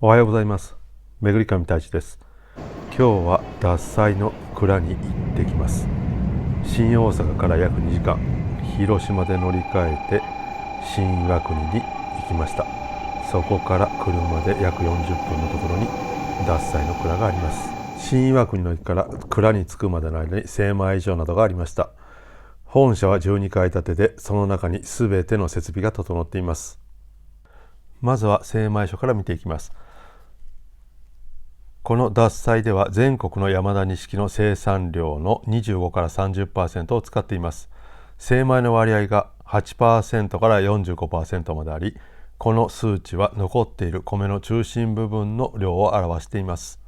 おはようございます。めぐり神太一です。今日は獺祭の蔵に行ってきます。新大阪から約2時間、広島で乗り換えて新岩国に行きました。そこから車で約40分のところに獺祭の蔵があります。新岩国の駅から蔵に着くまでの間に精米所などがありました。本社は12階建てで、その中に全ての設備が整っています。まずは精米所から見ていきます。この獺祭では全国の山田錦の生産量の25から 30% を使っています。精米の割合が 8% から 45% まであり、この数値は残っている米の中心部分の量を表しています。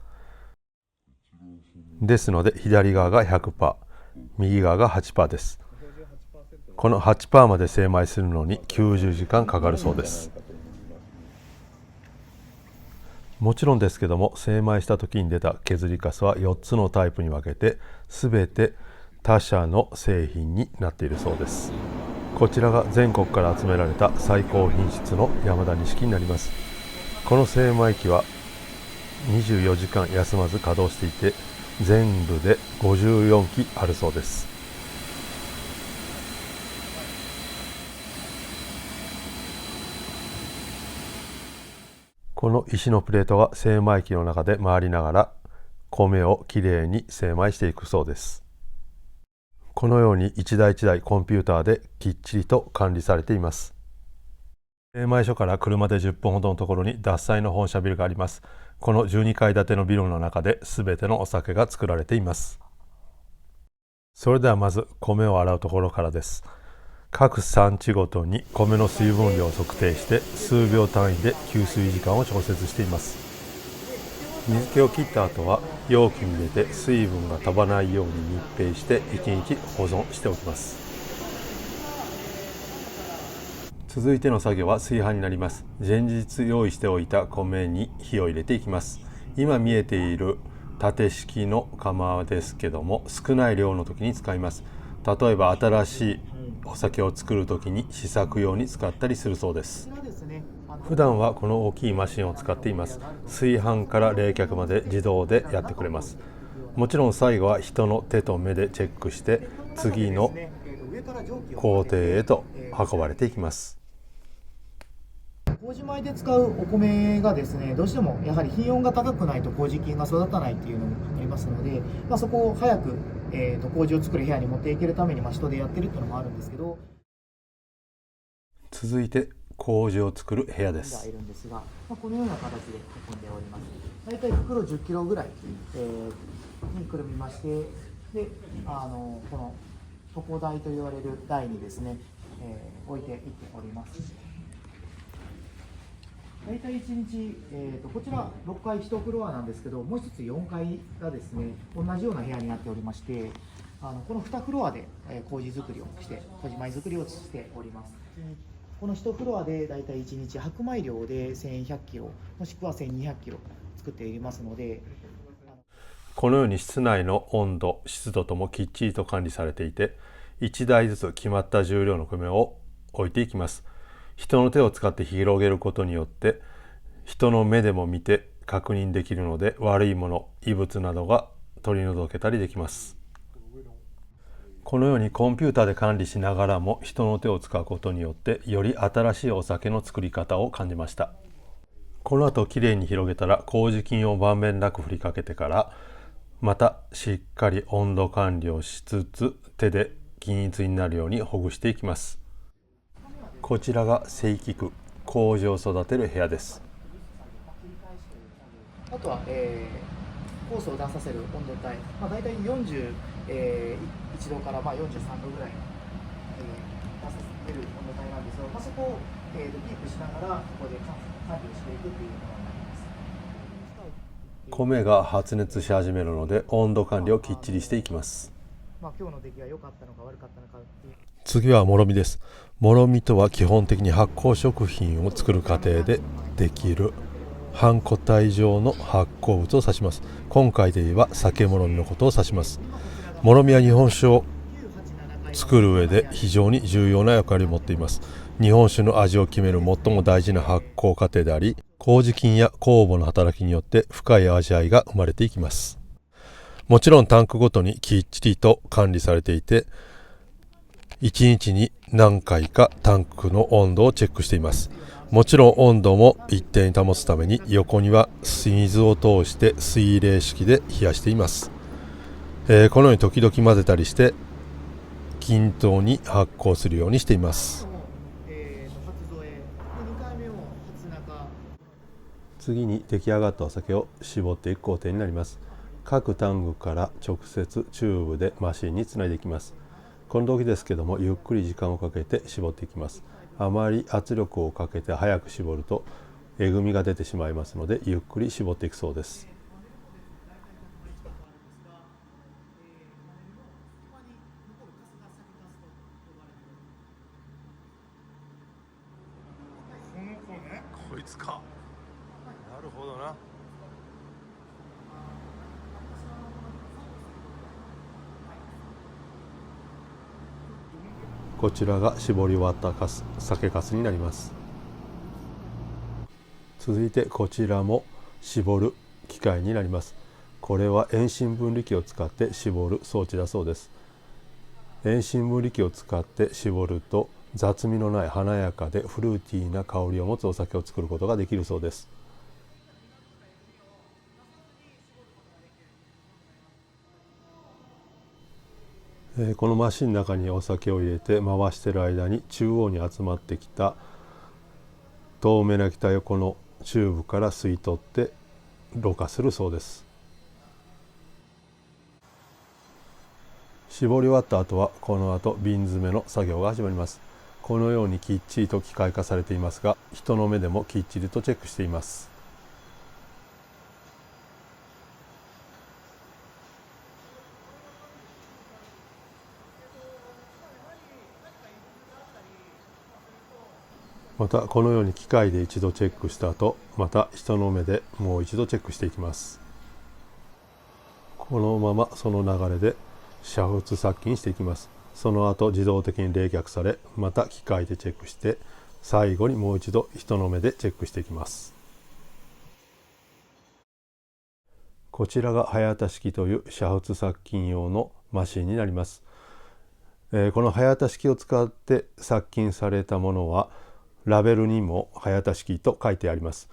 ですので左側が 100%、右側が 8% です。この 8% まで精米するのに90時間かかるそうです。もちろんですけども、精米した時に出た削りかすは4つのタイプに分けて、全て他社の製品になっているそうです。こちらが全国から集められた最高品質の山田錦になります。この精米機は24時間休まず稼働していて、全部で54機あるそうです。この石のプレートが精米機の中で回りながら米をきれいに精米していくそうです。このように一台一台コンピューターできっちりと管理されています。精米所から車で10分ほどのところに獺祭の本社ビルがあります。この12階建てのビルの中で全てのお酒が作られています。それではまず米を洗うところからです。各産地ごとに米の水分量を測定して数秒単位で吸水時間を調節しています。水気を切った後は容器に入れて水分が飛ばないように密閉して1日保存しておきます。続いての作業は炊飯になります。前日用意しておいた米に火を入れていきます。今見えている縦式の釜ですけども、少ない量の時に使います。例えば新しいお酒を作る時に試作用に使ったりするそうです。普段はこの大きいマシンを使っています。炊飯から冷却まで自動でやってくれます。もちろん最後は人の手と目でチェックして次の工程へと運ばれていきます。麹米で使うお米がですね、どうしてもやはり品温が高くないと麹菌が育たないっていうのもありますので、そこを早く、麹を作る部屋に持っていけるために、人でやってるっていうのもあるんですけど。続いて麹を作る部屋です。いるんですが、このような形で運んでおります。大体袋10キロぐらい、にくるみまして、でこの床台と言われる台にですね、置いていっております。大体1日、こちら6階1フロアなんですけど、もう一つ4階がですね、同じような部屋になっておりまして、この2フロアで麹作りをして、麹米作りをしております。この1フロアで大体1日白米量で1100キロ、もしくは1200キロ作っていますので、このように室内の温度、湿度ともきっちりと管理されていて、1台ずつ決まった重量の米を置いていきます。人の手を使って広げることによって人の目でも見て確認できるので、悪いもの、異物などが取り除けたりできます。このようにコンピューターで管理しながらも人の手を使うことによってより新しいお酒の作り方を感じました。この後きれいに広げたら麹菌をまんべんなく振りかけてから、またしっかり温度管理をしつつ手で均一になるようにほぐしていきます。こちらが生菊、麹を育てる部屋です。あとは、酵素を出させる温度帯、大体41度から43度ぐらいの、出させる温度帯なんですが、そこを、キープしながらここで管理をしていくというものになります。米が発熱し始めるので温度管理をきっちりしていきます。今日の出来が良かったのか悪かったのかっていう。次はもろみです。もろみとは基本的に発酵食品を作る過程でできる半固体状の発酵物を指します。今回で言えば酒もろみのことを指します。もろみは日本酒を作る上で非常に重要な役割を持っています。日本酒の味を決める最も大事な発酵過程であり、麹菌や酵母の働きによって深い味わいが生まれていきます。もちろんタンクごとにきっちりと管理されていて、1日に何回かタンクの温度をチェックしています。もちろん温度も一定に保つために横には水を通して水冷式で冷やしています。このように時々混ぜたりして均等に発酵するようにしています。次に出来上がったお酒を絞っていく工程になります。各タンクから直接チューブでマシンにつないでいきます。この時ですけどもゆっくり時間をかけて絞っていきます。あまり圧力をかけて早く絞るとえぐみが出てしまいますのでゆっくり絞っていくそうです。こいつか。なるほどな。こちらが絞り終わった酒粕になります。続いてこちらも絞る機械になります。これは遠心分離機を使って絞る装置だそうです。遠心分離機を使って絞ると雑味のない華やかでフルーティーな香りを持つお酒を作ることができるそうです。このマシンの中にお酒を入れて回している間に中央に集まってきた透明な気体をこのチューブから吸い取ってろ過するそうです。絞り終わった後はこの後瓶詰めの作業が始まります。このようにきっちりと機械化されていますが、人の目でもきっちりとチェックしています。またこのように機械で一度チェックした後、また人の目でもう一度チェックしていきます。このままその流れで煮沸殺菌していきます。その後自動的に冷却され、また機械でチェックして最後にもう一度人の目でチェックしていきます。こちらが早田式という煮沸殺菌用のマシンになります。この早田式を使って殺菌されたものはラベルにも早田式と書いてあります。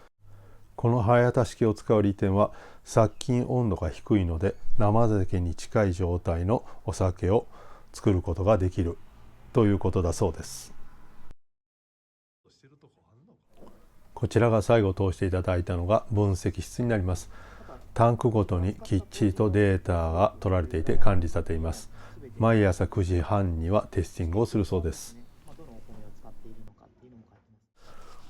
この早田式を使う利点は殺菌温度が低いので生酒に近い状態のお酒を作ることができるということだそうです。こちらが最後通していただいたのが分析室になります。タンクごとにきっちりとデータが取られていて管理されています。毎朝9時半にはテスティングをするそうです。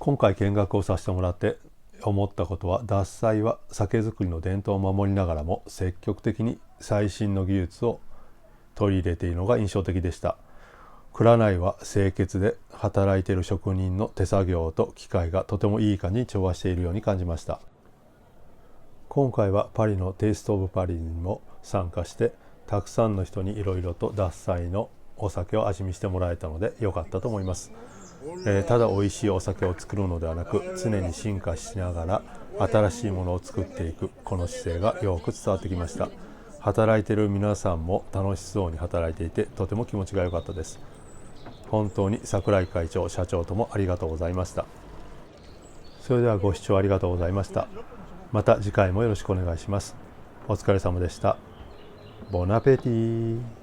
今回見学をさせてもらって思ったことは、獺祭は酒造りの伝統を守りながらも積極的に最新の技術を取り入れているのが印象的でした。蔵内は清潔で働いている職人の手作業と機械がとてもいい感じに調和しているように感じました。今回はパリのテイストオブパリにも参加してたくさんの人にいろいろと獺祭のお酒を味見してもらえたので良かったと思います。ただ美味しいお酒を作るのではなく、常に進化しながら新しいものを作っていくこの姿勢がよく伝わってきました。働いている皆さんも楽しそうに働いていてとても気持ちが良かったです。本当に櫻井会長、社長ともありがとうございました。それではご視聴ありがとうございました。また次回もよろしくお願いします。お疲れ様でした。ボナペティー。